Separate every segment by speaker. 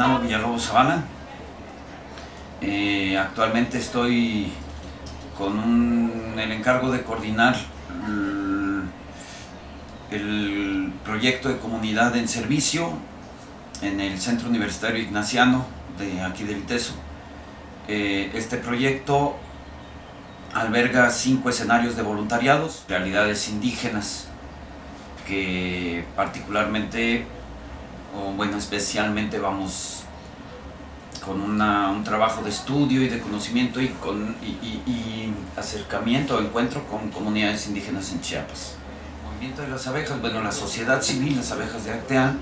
Speaker 1: Fernando Villalobos Zavala. Actualmente estoy con el encargo de coordinar el proyecto de comunidad en servicio en el Centro Universitario Ignaciano de aquí del ITESO. Este proyecto alberga 5 escenarios de voluntariados, realidades indígenas que particularmente, o bueno, especialmente vamos con un trabajo de estudio y de conocimiento y acercamiento, encuentro con comunidades indígenas en Chiapas. El movimiento de las abejas, bueno, la sociedad civil, las abejas de Acteal,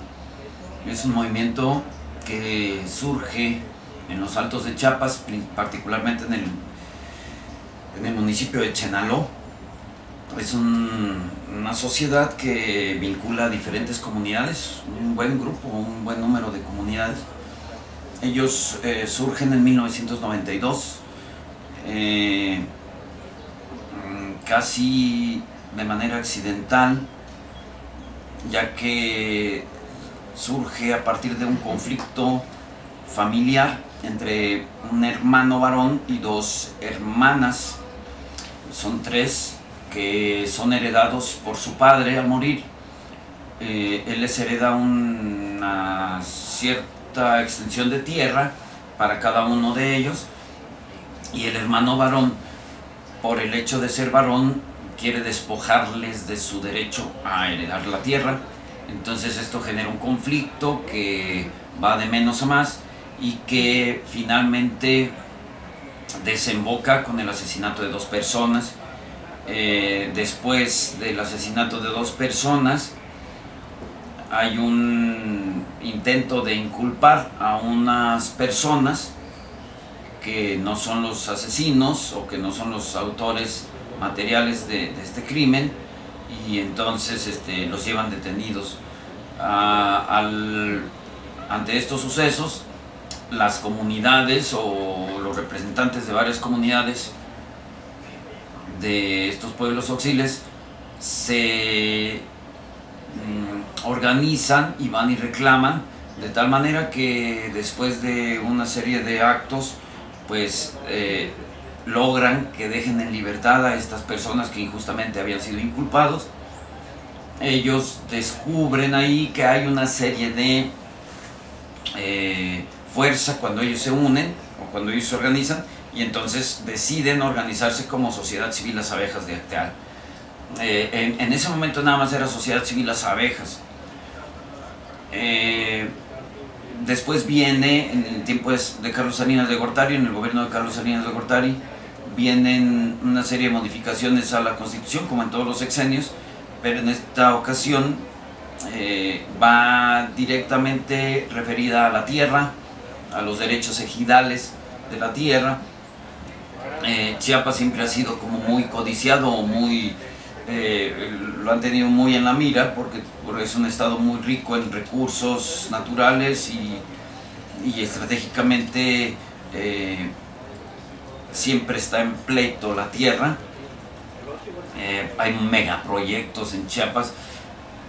Speaker 1: es un movimiento que surge en los Altos de Chiapas, particularmente en el municipio de Chenaló. Es una sociedad que vincula a diferentes comunidades, un buen grupo, un buen número de comunidades. Ellos surgen en 1992, casi de manera accidental, ya que surge a partir de un conflicto familiar entre un hermano varón y 2 hermanas. Son 3 que son heredados por su padre al morir. Él les hereda una cierta extensión de tierra para cada uno de ellos, y el hermano varón, por el hecho de ser varón, quiere despojarles de su derecho a heredar la tierra. Entonces esto genera un conflicto que va de menos a más y que finalmente desemboca con el asesinato de 2 personas. Después del asesinato de 2 personas hay un intento de inculpar a unas personas que no son los asesinos o que no son los autores materiales de este crimen, y entonces los llevan detenidos. Ante estos sucesos, las comunidades o los representantes de varias comunidades de estos pueblos auxiles se organizan y van y reclaman, de tal manera que después de una serie de actos pues logran que dejen en libertad a estas personas que injustamente habían sido inculpados. Ellos descubren ahí que hay una serie de fuerza cuando ellos se unen o cuando ellos se organizan, y entonces deciden organizarse como Sociedad Civil Las Abejas de Acteal. En ese momento nada más era Sociedad Civil Las Abejas. Después viene, en el tiempo de Carlos Salinas de Gortari, en el gobierno de Carlos Salinas de Gortari, vienen una serie de modificaciones a la Constitución, como en todos los sexenios, pero en esta ocasión va directamente referida a la tierra, a los derechos ejidales de la tierra. Chiapas siempre ha sido como muy codiciado, lo han tenido muy en la mira, porque es un estado muy rico en recursos naturales y estratégicamente siempre está en pleito la tierra. Hay megaproyectos en Chiapas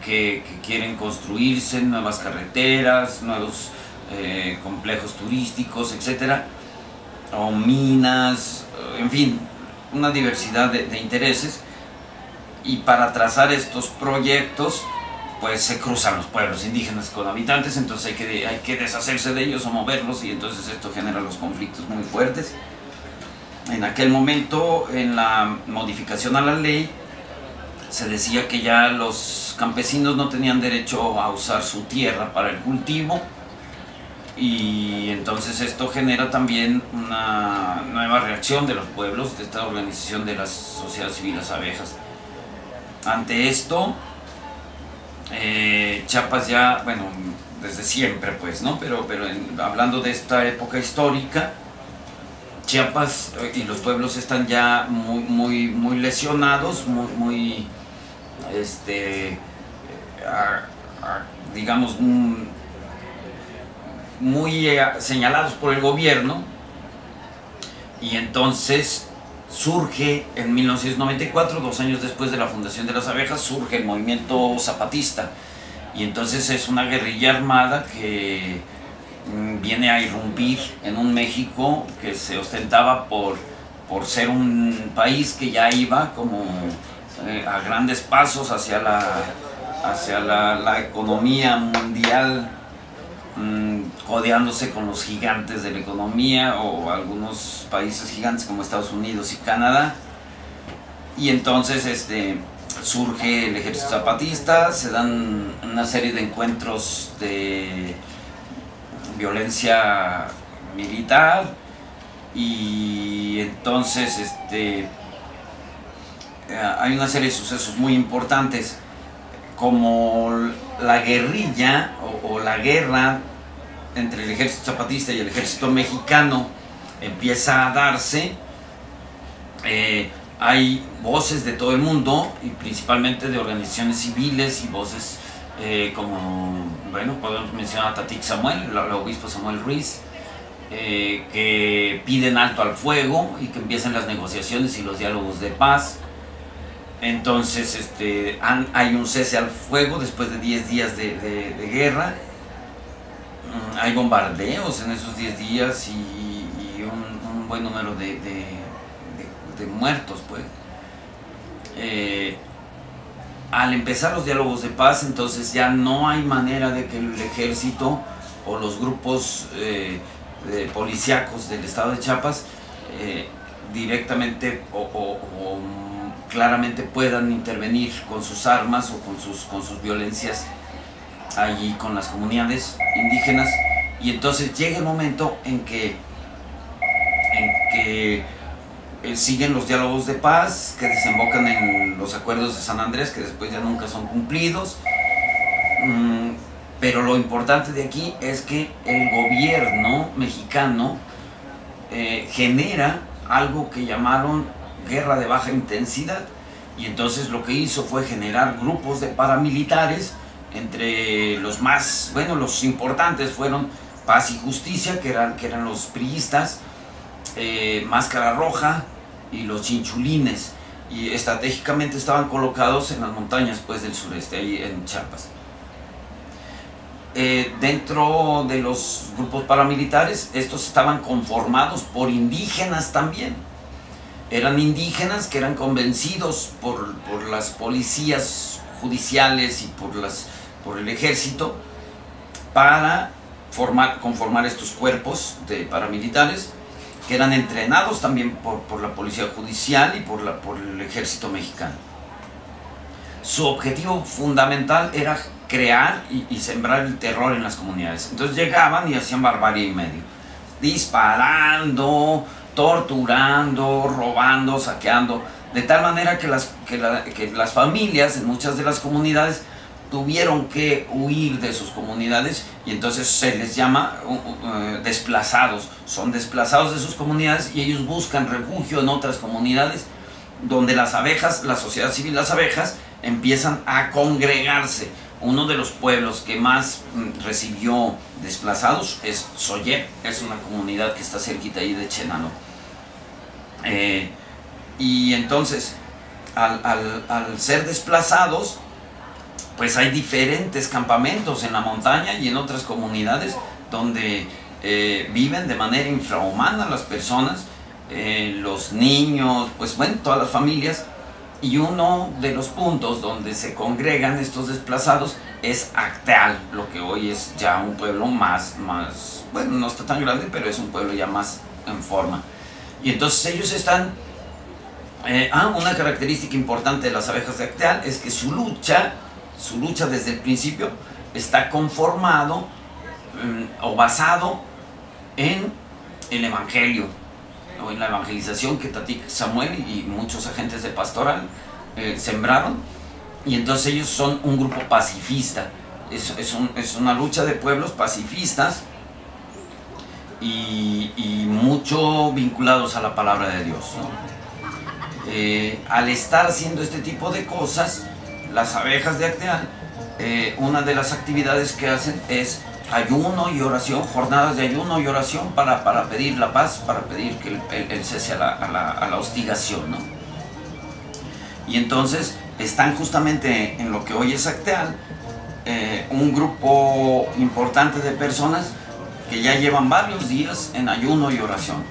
Speaker 1: que quieren construirse, nuevas carreteras, nuevos complejos turísticos, etcétera, o minas, en fin, una diversidad de intereses. Y para trazar estos proyectos pues se cruzan los pueblos indígenas con habitantes, entonces hay que deshacerse de ellos o moverlos, y entonces esto genera los conflictos muy fuertes. En aquel momento, en la modificación a la ley, se decía que ya los campesinos no tenían derecho a usar su tierra para el cultivo, y entonces esto genera también una nueva reacción de los pueblos, de esta organización de la sociedad civil Las Abejas. Ante esto, Chiapas ya, bueno, desde siempre pues, ¿no? Pero hablando de esta época histórica, Chiapas y los pueblos están ya muy lesionados, digamos, muy señalados por el gobierno, y entonces surge en 1994, 2 años después de la fundación de las abejas, surge el movimiento zapatista, y entonces es una guerrilla armada que viene a irrumpir en un México que se ostentaba por ser un país que ya iba como a grandes pasos hacia la economía mundial, codeándose con los gigantes de la economía o algunos países gigantes como Estados Unidos y Canadá. Y entonces surge el ejército zapatista, se dan una serie de encuentros de violencia militar, y entonces hay una serie de sucesos muy importantes, como la guerrilla o la guerra entre el ejército zapatista y el ejército mexicano empieza a darse. Hay voces de todo el mundo, y principalmente de organizaciones civiles, y voces como, bueno, podemos mencionar a Tatik Samuel, el obispo Samuel Ruiz, que piden alto al fuego y que empiezan las negociaciones y los diálogos de paz. Entonces hay un cese al fuego después de 10 días de guerra. Hay bombardeos en esos 10 días y un buen número de muertos, pues. Al empezar los diálogos de paz, entonces ya no hay manera de que el ejército o los grupos policíacos del estado de Chiapas directamente o claramente puedan intervenir con sus armas o con sus violencias allí con las comunidades indígenas. Y entonces llega el momento en que siguen los diálogos de paz que desembocan en los acuerdos de San Andrés, que después ya nunca son cumplidos. Pero lo importante de aquí es que el gobierno mexicano genera algo que llamaron guerra de baja intensidad, y entonces lo que hizo fue generar grupos de paramilitares. Entre los más, bueno, los importantes fueron Paz y Justicia, que eran los priistas, Máscara Roja y los Chinchulines, y estratégicamente estaban colocados en las montañas, pues, del sureste, ahí en Chiapas. Dentro de los grupos paramilitares, estos estaban conformados por indígenas también. Eran indígenas que eran convencidos por las policías judiciales y por el ejército para conformar estos cuerpos de paramilitares, que eran entrenados también por la policía judicial y por el ejército mexicano. Su objetivo fundamental era crear y sembrar el terror en las comunidades. Entonces llegaban y hacían barbarie y medio, disparando, torturando, robando, saqueando, de tal manera que las familias en muchas de las comunidades tuvieron que huir de sus comunidades, y entonces se les llama desplazados. Son desplazados de sus comunidades y ellos buscan refugio en otras comunidades, donde las abejas, la sociedad civil Las Abejas, empiezan a congregarse. Uno de los pueblos que más recibió desplazados es Soyep, es una comunidad que está cerquita ahí de Chenano. Y entonces, al ser desplazados, pues hay diferentes campamentos en la montaña y en otras comunidades donde viven de manera infrahumana las personas, los niños, pues bueno, todas las familias. Y uno de los puntos donde se congregan estos desplazados es Acteal, lo que hoy es ya un pueblo más, bueno, no está tan grande, pero es un pueblo ya más en forma. Y entonces ellos están... una característica importante de Las Abejas de Acteal es que su lucha desde el principio está conformado o basado en el Evangelio, o en la evangelización que Tatik Samuel y muchos agentes de pastoral sembraron. Y entonces ellos son un grupo pacifista, es una lucha de pueblos pacifistas y mucho vinculados a la palabra de Dios, ¿no? Al estar haciendo este tipo de cosas, Las Abejas de Acteal, una de las actividades que hacen es ayuno y oración, jornadas de ayuno y oración para pedir la paz, para pedir que el cese a la hostigación, ¿no? Y entonces están justamente en lo que hoy es Acteal, un grupo importante de personas que ya llevan varios días en ayuno y oración.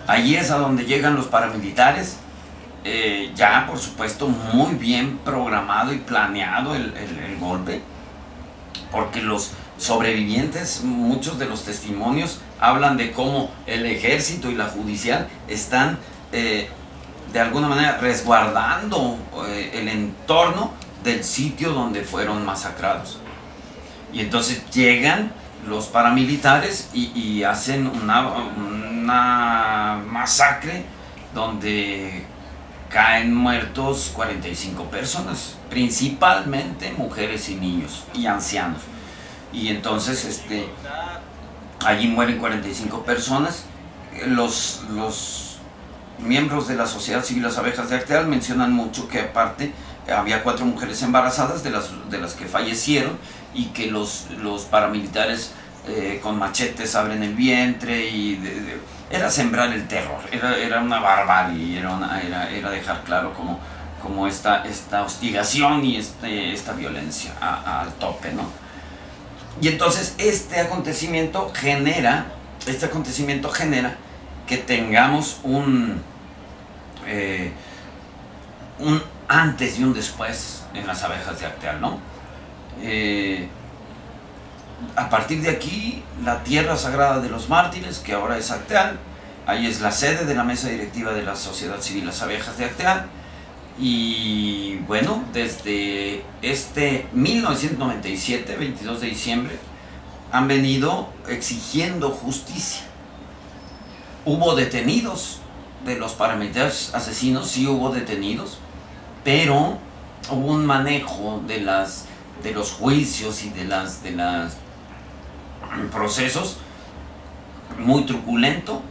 Speaker 1: Allí es a donde llegan los paramilitares, ya por supuesto muy bien programado y planeado el golpe, porque los sobrevivientes, muchos de los testimonios hablan de cómo el ejército y la judicial están de alguna manera resguardando el entorno del sitio donde fueron masacrados. Y entonces llegan los paramilitares y hacen una masacre donde caen muertos 45 personas, principalmente mujeres y niños y ancianos. Y entonces allí mueren 45 personas. Los miembros de la Sociedad Civil Las Abejas de Acteal mencionan mucho que aparte había 4 mujeres embarazadas de las que fallecieron, y que los paramilitares con machetes abren el vientre y era sembrar el terror, era una barbarie, era dejar claro como esta hostigación y esta violencia al tope, ¿no? Y entonces este acontecimiento genera que tengamos un antes y un después en las abejas de Acteal, ¿no? A partir de aquí, la tierra sagrada de los mártires, que ahora es Acteal, ahí es la sede de la mesa directiva de la Sociedad Civil Las Abejas de Acteal. Y bueno, desde 1997, 22 de diciembre, han venido exigiendo justicia. Hubo detenidos de los paramilitares asesinos, sí hubo detenidos, pero hubo un manejo de los juicios y de los procesos muy truculento,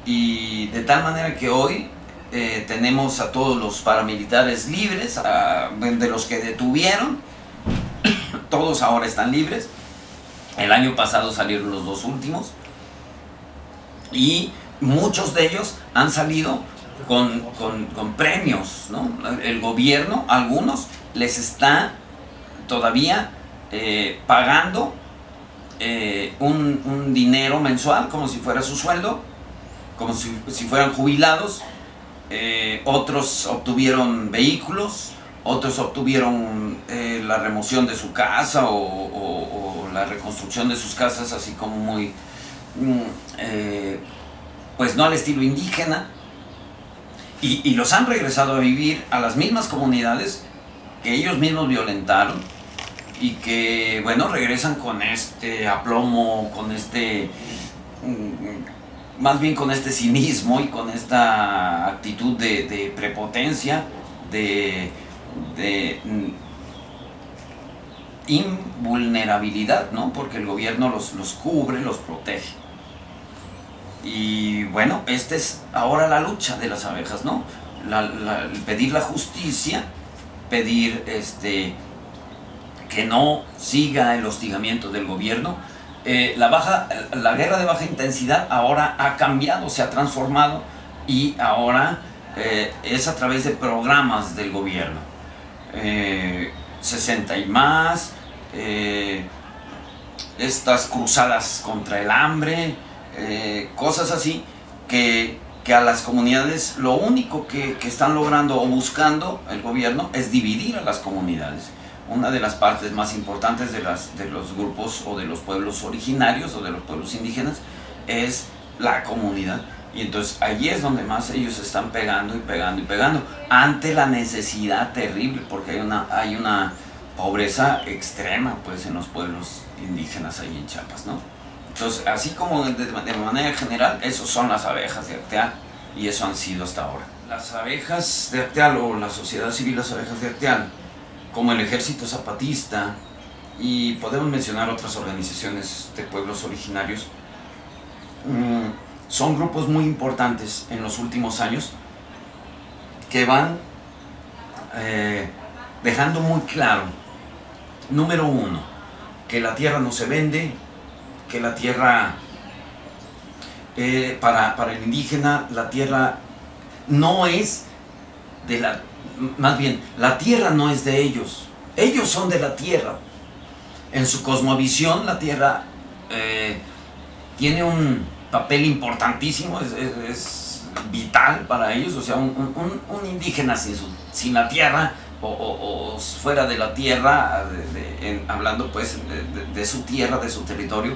Speaker 1: y de tal manera que hoy tenemos a todos los paramilitares libres, de los que detuvieron, todos ahora están libres. El año pasado salieron los 2 últimos, y muchos de ellos han salido con premios, ¿no? El gobierno, algunos, les está todavía pagando un dinero mensual, como si fuera su sueldo, como si fueran jubilados. Otros obtuvieron vehículos, otros obtuvieron la remoción de su casa o la reconstrucción de sus casas, así como muy pues no al estilo indígena, y los han regresado a vivir a las mismas comunidades que ellos mismos violentaron, y que bueno, regresan con este aplomo, con más bien con este cinismo y con esta actitud de prepotencia, de invulnerabilidad, ¿no? Porque el gobierno los cubre, los protege. Y bueno, esta es ahora la lucha de las abejas, ¿no? Pedir la justicia, pedir que no siga el hostigamiento del gobierno. La guerra de baja intensidad ahora ha cambiado, se ha transformado, y ahora es a través de programas del gobierno. 60 y más, estas cruzadas contra el hambre, cosas así que a las comunidades lo único que están logrando o buscando el gobierno es dividir a las comunidades. Una de las partes más importantes de los grupos o de los pueblos originarios o de los pueblos indígenas es la comunidad. Y entonces allí es donde más ellos están pegando y pegando y pegando, ante la necesidad terrible, porque hay una pobreza extrema pues en los pueblos indígenas ahí en Chiapas, ¿no? Entonces, así como de manera general, esos son las abejas de Acteal, y eso han sido hasta ahora. Las abejas de Acteal, o la Sociedad Civil Las Abejas de Acteal, como el Ejército Zapatista, y podemos mencionar otras organizaciones de pueblos originarios, son grupos muy importantes en los últimos años que van dejando muy claro, número 1, que la tierra no se vende, que la tierra, para el indígena, la tierra no es más bien, la tierra no es de ellos, ellos son de la tierra. En su cosmovisión, la tierra tiene un papel importantísimo, es vital para ellos. O sea, un indígena sin la tierra o fuera de la tierra, hablando pues de su tierra, de su territorio,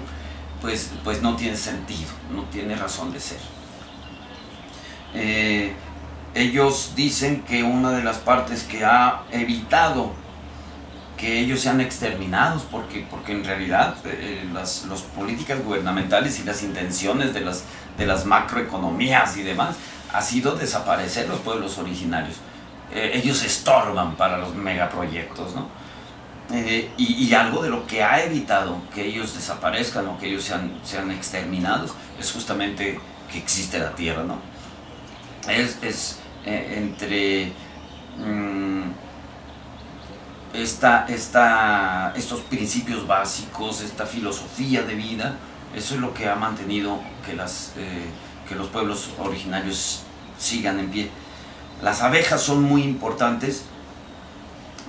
Speaker 1: pues no tiene sentido, no tiene razón de ser. Ellos dicen que una de las partes que ha evitado que ellos sean exterminados, porque en realidad las políticas gubernamentales y las intenciones de las macroeconomías y demás ha sido desaparecer los pueblos originarios. Ellos estorban para los megaproyectos, ¿no? Y algo de lo que ha evitado que ellos desaparezcan o que ellos sean exterminados es justamente que existe la tierra, ¿no? Entre estos principios básicos, esta filosofía de vida, eso es lo que ha mantenido que los pueblos originarios sigan en pie. Las abejas son muy importantes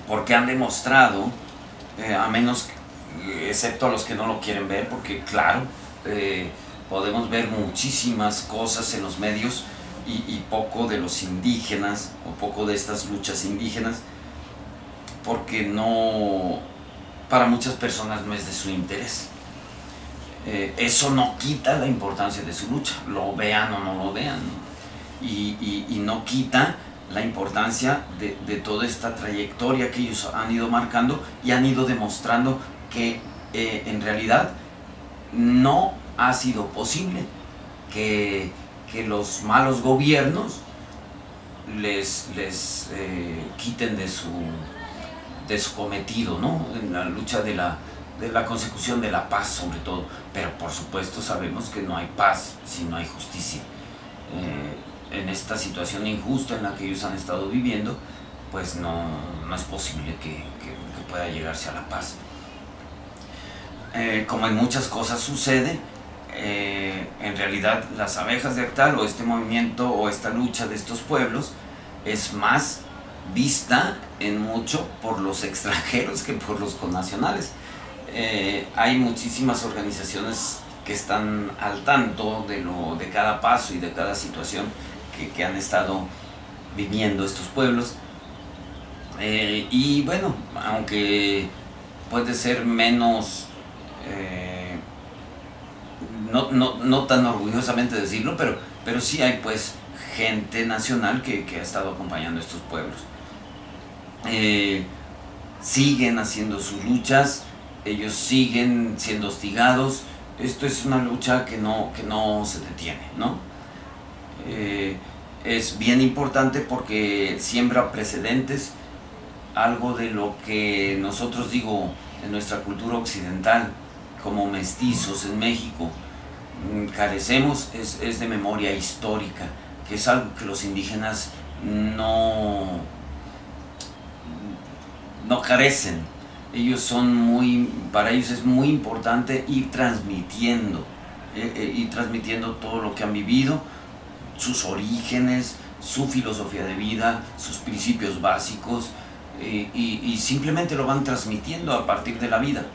Speaker 1: porque han demostrado, a menos, excepto a los que no lo quieren ver, porque claro, podemos ver muchísimas cosas en los medios y poco de los indígenas o poco de estas luchas indígenas, porque no, para muchas personas no es de su interés. Eso no quita la importancia de su lucha, lo vean o no lo vean, ¿no? Y no quita la importancia de toda esta trayectoria que ellos han ido marcando y han ido demostrando que en realidad no ha sido posible que los malos gobiernos les quiten de su cometido, ¿no? En la lucha de la consecución de la paz, sobre todo. Pero por supuesto sabemos que no hay paz si no hay justicia. En esta situación injusta en la que ellos han estado viviendo, pues no es posible que pueda llegarse a la paz. Como en muchas cosas sucede, en realidad las abejas de Actal o este movimiento o esta lucha de estos pueblos es más vista en mucho por los extranjeros que por los connacionales. Hay muchísimas organizaciones que están al tanto de cada paso y de cada situación que han estado viviendo estos pueblos, y bueno, aunque puede ser menos, no tan orgullosamente decirlo, pero sí hay pues gente nacional que ha estado acompañando a estos pueblos. Siguen haciendo sus luchas, ellos siguen siendo hostigados. Esto es una lucha que no se detiene, ¿no? Es bien importante porque siembra precedentes, algo de lo que nosotros, digo, en nuestra cultura occidental, como mestizos en México, carecemos, es de memoria histórica, que es algo que los indígenas no carecen. Para ellos es muy importante ir transmitiendo todo lo que han vivido, sus orígenes, su filosofía de vida, sus principios básicos, y simplemente lo van transmitiendo a partir de la vida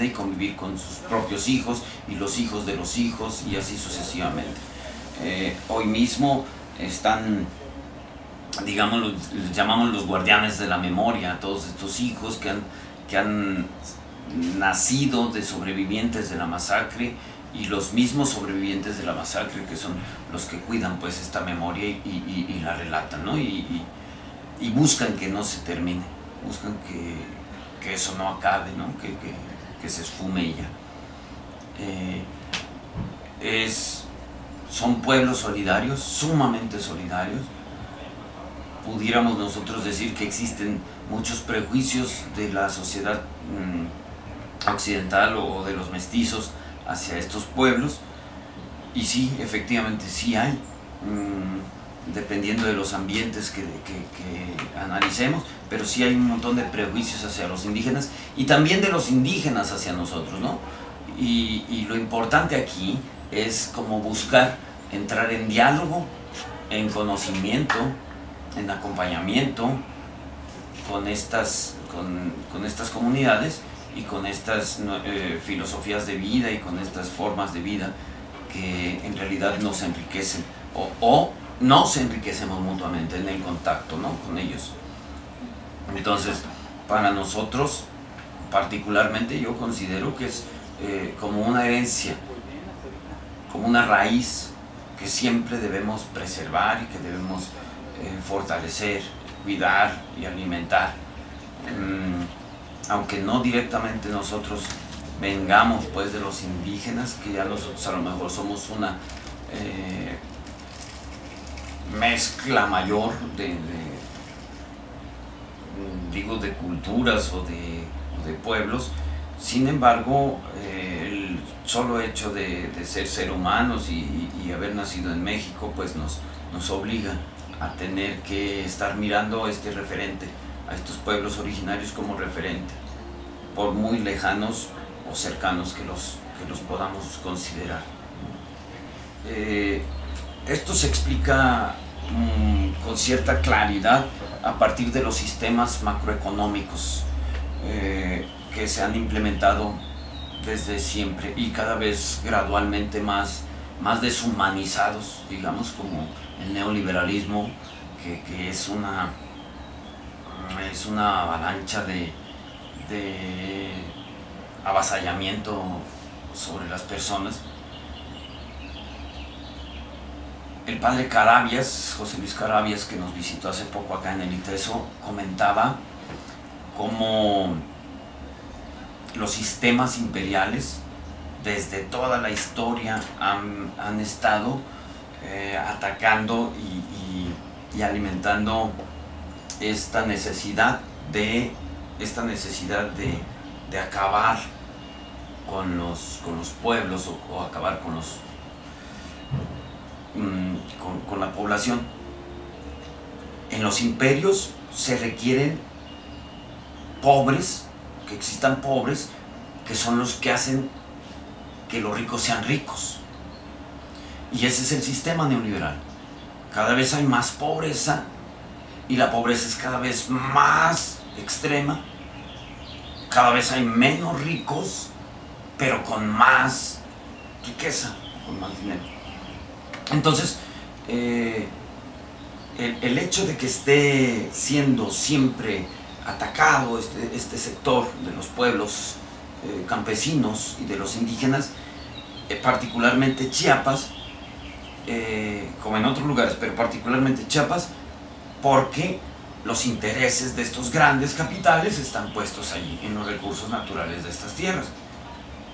Speaker 1: y convivir con sus propios hijos y los hijos de los hijos y así sucesivamente. Hoy mismo están, digamos, les llamamos los guardianes de la memoria, todos estos hijos que han nacido de sobrevivientes de la masacre, y los mismos sobrevivientes de la masacre que son los que cuidan pues esta memoria y la relatan, ¿no? Y buscan que no se termine, buscan que eso no acabe, ¿no? Que se esfume ya. Son pueblos solidarios, sumamente solidarios. Pudiéramos nosotros decir que existen muchos prejuicios de la sociedad occidental o de los mestizos hacia estos pueblos, y sí, efectivamente sí hay, dependiendo de los ambientes que analicemos, pero sí hay un montón de prejuicios hacia los indígenas y también de los indígenas hacia nosotros, ¿no? Y lo importante aquí es como buscar entrar en diálogo, en conocimiento, en acompañamiento con estas comunidades y con estas filosofías de vida y con estas formas de vida que en realidad nos enriquecen o nos enriquecemos mutuamente en el contacto, ¿no?, con ellos. Entonces, para nosotros, particularmente, yo considero que es como una herencia, como una raíz que siempre debemos preservar y que debemos fortalecer, cuidar y alimentar. Aunque no directamente nosotros vengamos pues de los indígenas, que ya nosotros a lo mejor somos una mezcla mayor de culturas o de pueblos. Sin embargo, el solo hecho de ser humanos y haber nacido en México pues nos obliga a tener que estar mirando a este referente, a estos pueblos originarios como referente, por muy lejanos o cercanos que los podamos considerar. Esto se explica con cierta claridad a partir de los sistemas macroeconómicos que se han implementado desde siempre y cada vez gradualmente más deshumanizados, digamos, como el neoliberalismo, que es una avalancha de avasallamiento sobre las personas. El padre Carabias, José Luis Carabias, que nos visitó hace poco acá en el ITESO, comentaba cómo los sistemas imperiales desde toda la historia han estado atacando y alimentando esta necesidad de acabar con los pueblos o acabar con la población. En los imperios se requieren pobres, que existan pobres, que son los que hacen que los ricos sean ricos. Y ese es el sistema neoliberal. Cada vez hay más pobreza y la pobreza es cada vez más extrema. Cada vez hay menos ricos, pero con más riqueza, con más dinero. Entonces, el hecho de que esté siendo siempre atacado este sector de los pueblos campesinos y de los indígenas, particularmente Chiapas, como en otros lugares, pero particularmente Chiapas, porque los intereses de estos grandes capitales están puestos allí, en los recursos naturales de estas tierras.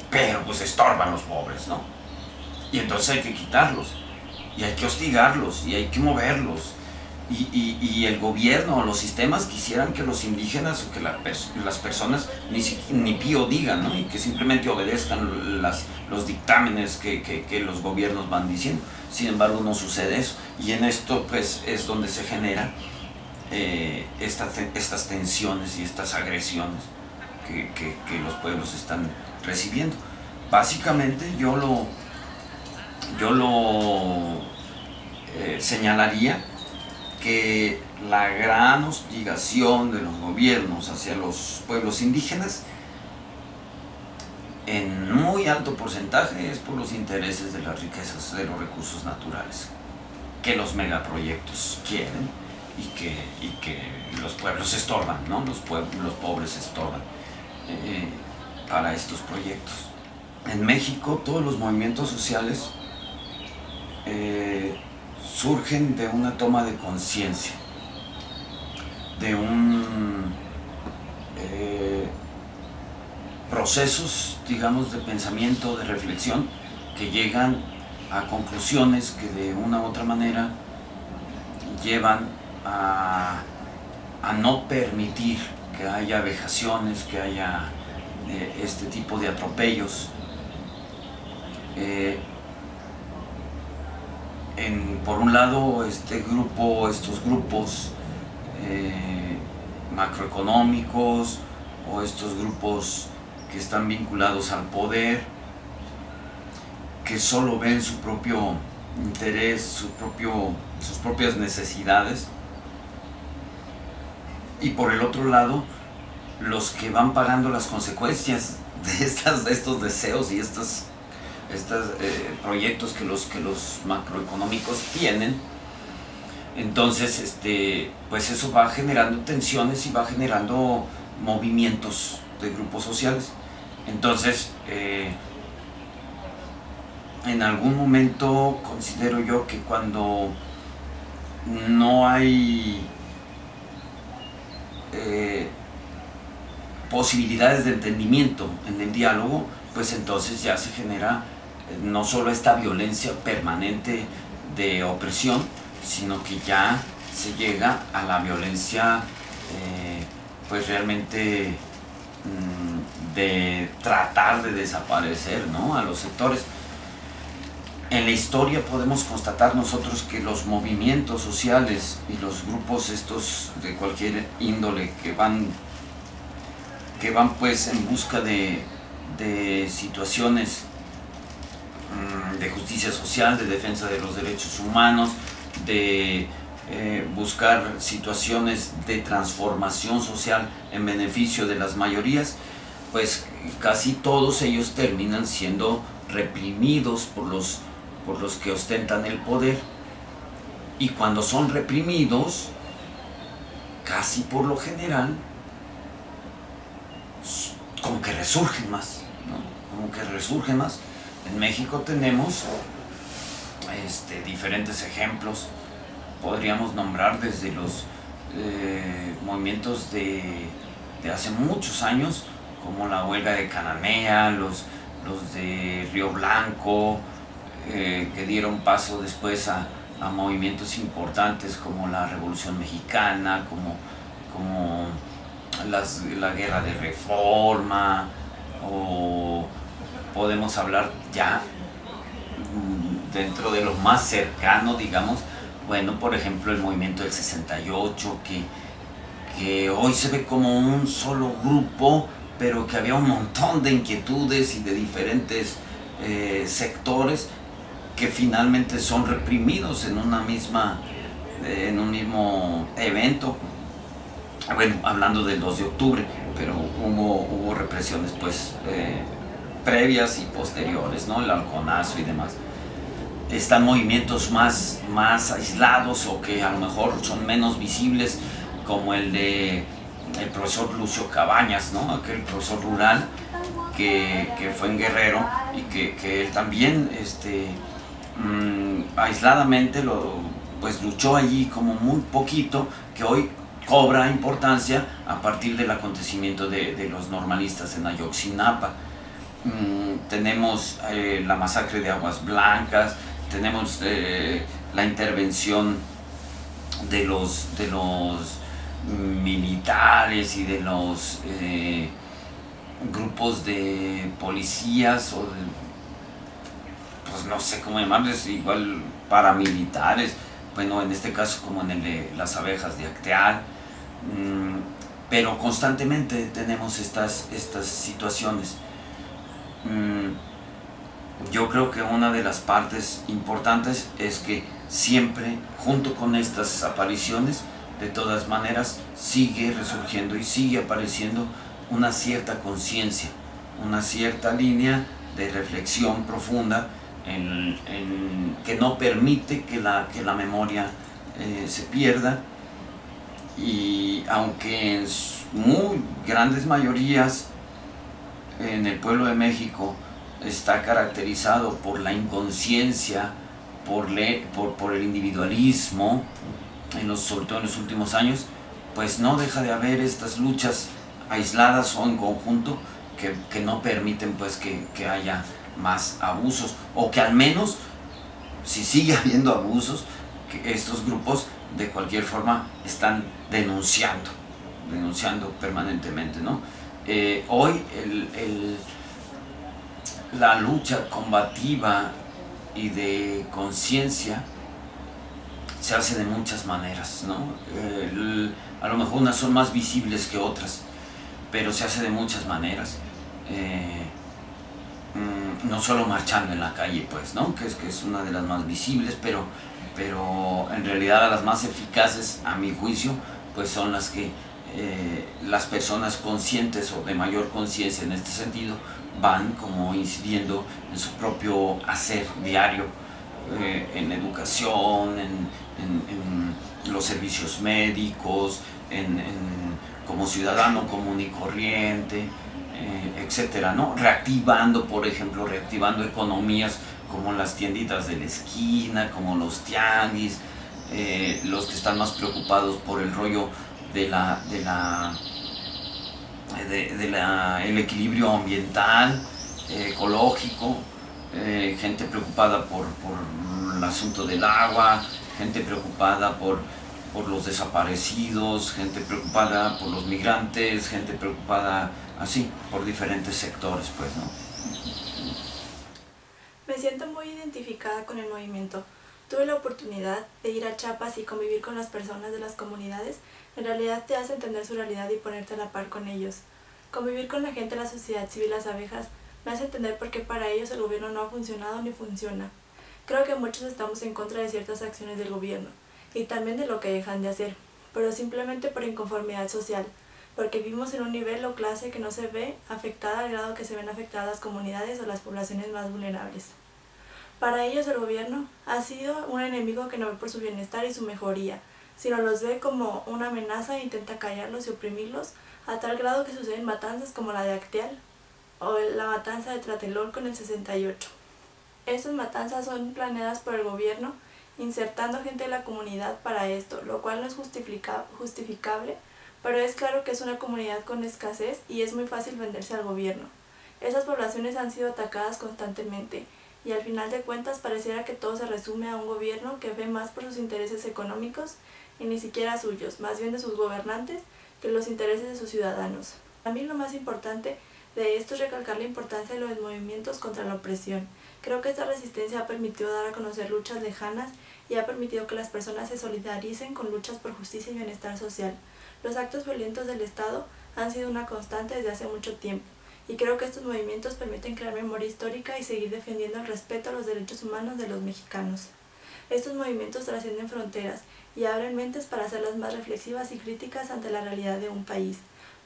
Speaker 1: Pero pues estorban los pobres, ¿no? Y entonces hay que quitarlos, y hay que hostigarlos, y hay que moverlos. Y el gobierno o los sistemas quisieran que los indígenas o que las personas ni pío digan, ¿no? Y que simplemente obedezcan los dictámenes que los gobiernos van diciendo. Sin embargo, no sucede eso. Y en esto pues es donde se generan estas tensiones y estas agresiones que los pueblos están recibiendo. Básicamente yo lo señalaría que la gran hostigación de los gobiernos hacia los pueblos indígenas en muy alto porcentaje es por los intereses de las riquezas, de los recursos naturales, que los megaproyectos quieren y que los pueblos estorban, ¿no? Los pobres estorban para estos proyectos. En México todos los movimientos sociales surgen de una toma de conciencia, de procesos, digamos, de pensamiento, de reflexión, que llegan a conclusiones que de una u otra manera llevan a no permitir que haya vejaciones, que haya este tipo de atropellos. Por un lado, estos grupos macroeconómicos o estos grupos que están vinculados al poder, que solo ven su propio interés, sus propias necesidades. Y por el otro lado, los que van pagando las consecuencias de estos deseos y estos proyectos que los macroeconómicos tienen. Entonces, pues eso va generando tensiones y va generando movimientos de grupos sociales. Entonces, en algún momento considero yo que cuando no hay posibilidades de entendimiento en el diálogo, pues entonces ya se genera no solo esta violencia permanente de opresión, sino que ya se llega a la violencia pues realmente de tratar de desaparecer, ¿no?, a los sectores. En la historia podemos constatar nosotros que los movimientos sociales y los grupos estos de cualquier índole que van pues en busca de situaciones de justicia social, de defensa de los derechos humanos, de buscar situaciones de transformación social en beneficio de las mayorías, pues casi todos ellos terminan siendo reprimidos por los que ostentan el poder, y cuando son reprimidos, casi por lo general, como que resurgen más, ¿no? Como que resurgen más. En México tenemos diferentes ejemplos. Podríamos nombrar desde los movimientos de hace muchos años, como la huelga de Cananea, los de Río Blanco, que dieron paso después a movimientos importantes como la Revolución Mexicana, como la Guerra de Reforma, o podemos hablar ya dentro de lo más cercano, digamos, bueno, por ejemplo, el movimiento del 68, que hoy se ve como un solo grupo, pero que había un montón de inquietudes y de diferentes sectores que finalmente son reprimidos en un mismo evento. Bueno, hablando del 2 de octubre, pero hubo represiones pues previas y posteriores, ¿no? El halconazo y demás. Están movimientos más aislados, o que a lo mejor son menos visibles, como el de el profesor Lucio Cabañas, ¿no? Aquel profesor rural que fue en Guerrero, y que él también aisladamente pues luchó allí como muy poquito, que hoy cobra importancia a partir del acontecimiento de los normalistas en Ayotzinapa. Tenemos la masacre de Aguas Blancas, tenemos la intervención de los militares y de los grupos de policías, o pues no sé cómo llamarles, igual paramilitares, bueno, en este caso como en el de las abejas de Acteal. Pero constantemente tenemos estas situaciones. Yo creo que una de las partes importantes es que siempre, junto con estas apariciones, de todas maneras sigue resurgiendo y sigue apareciendo una cierta conciencia, una cierta línea de reflexión profunda que no permite que la memoria se pierda. Y aunque en muy grandes mayorías en el pueblo de México está caracterizado por la inconsciencia, por el individualismo, sobre todo en los últimos años, pues no deja de haber estas luchas aisladas o en conjunto que no permiten pues que haya más abusos, o que al menos, si sigue habiendo abusos, que estos grupos de cualquier forma están denunciando permanentemente, ¿no? Hoy la lucha combativa y de conciencia se hace de muchas maneras, ¿no? A lo mejor unas son más visibles que otras, pero se hace de muchas maneras. No solo marchando en la calle, pues, ¿no? Que es una de las más visibles, pero en realidad las más eficaces, a mi juicio, pues son las que las personas conscientes o de mayor conciencia en este sentido van como incidiendo en su propio hacer diario, en educación, en los servicios médicos, como ciudadano común y corriente, etcétera, ¿no? Reactivando, por ejemplo, reactivando economías como las tienditas de la esquina, como los tianguis, los que están más preocupados por el rollo el equilibrio ambiental, ecológico, gente preocupada por el asunto del agua, gente preocupada por los desaparecidos, gente preocupada por los migrantes, gente preocupada así, por diferentes sectores, pues, ¿no?
Speaker 2: Me siento muy identificada con el movimiento. Tuve la oportunidad de ir a Chiapas y convivir con las personas de las comunidades. En realidad te hace entender su realidad y ponerte a la par con ellos. Convivir con la gente de la sociedad civil, las abejas, me hace entender por qué para ellos el gobierno no ha funcionado ni funciona. Creo que muchos estamos en contra de ciertas acciones del gobierno y también de lo que dejan de hacer, pero simplemente por inconformidad social, porque vivimos en un nivel o clase que no se ve afectada al grado que se ven afectadas las comunidades o las poblaciones más vulnerables. Para ellos el gobierno ha sido un enemigo que no ve por su bienestar y su mejoría, sino los ve como una amenaza e intenta callarlos y oprimirlos, a tal grado que suceden matanzas como la de Acteal o la matanza de Tlatelolco en el 68. Estas matanzas son planeadas por el gobierno, insertando gente de la comunidad para esto, lo cual no es justificable, pero es claro que es una comunidad con escasez y es muy fácil venderse al gobierno. Esas poblaciones han sido atacadas constantemente y al final de cuentas pareciera que todo se resume a un gobierno que ve más por sus intereses económicos y ni siquiera suyos, más bien de sus gobernantes, que los intereses de sus ciudadanos. A mí lo más importante de esto es recalcar la importancia de los movimientos contra la opresión. Creo que esta resistencia ha permitido dar a conocer luchas lejanas y ha permitido que las personas se solidaricen con luchas por justicia y bienestar social. Los actos violentos del Estado han sido una constante desde hace mucho tiempo, y creo que estos movimientos permiten crear memoria histórica y seguir defendiendo el respeto a los derechos humanos de los mexicanos. Estos movimientos trascienden fronteras y abren mentes para hacerlas más reflexivas y críticas ante la realidad de un país.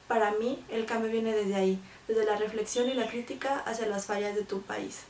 Speaker 2: Para mí, el cambio viene desde ahí, desde la reflexión y la crítica hacia las fallas de tu país.